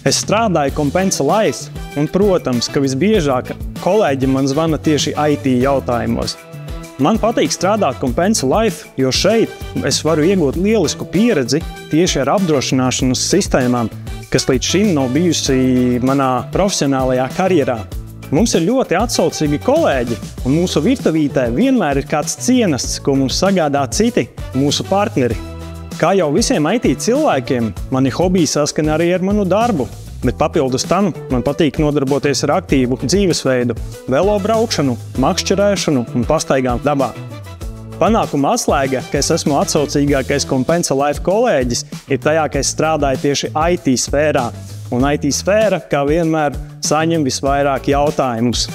Es strādāju Compensa Life, un, protams, ka visbiežāk kolēģi man zvana tieši IT jautājumos. Man patīk strādāt Compensa Life, jo šeit es varu iegūt lielisku pieredzi tieši ar apdrošināšanas sistēmām, kas līdz šim nav bijusi manā profesionālajā karjerā. Mums ir ļoti atsaucīgi kolēģi, un mūsu virtuvītē vienmēr ir kāds cienests, ko mums sagādā citi, mūsu partneri. Kā jau visiem IT cilvēkiem, mani hobiji saskana arī ar manu darbu, bet papildus tam man patīk nodarboties ar aktīvu dzīvesveidu, velo braukšanu, makšķerēšanu un pastaigām dabā. Panākuma atslēga, ka es esmu atsaucīgākais Compensa Life kolēģis, ir tajā, ka es strādāju tieši IT sfērā. Un IT sfēra, kā vienmēr, saņem visvairāk jautājumus.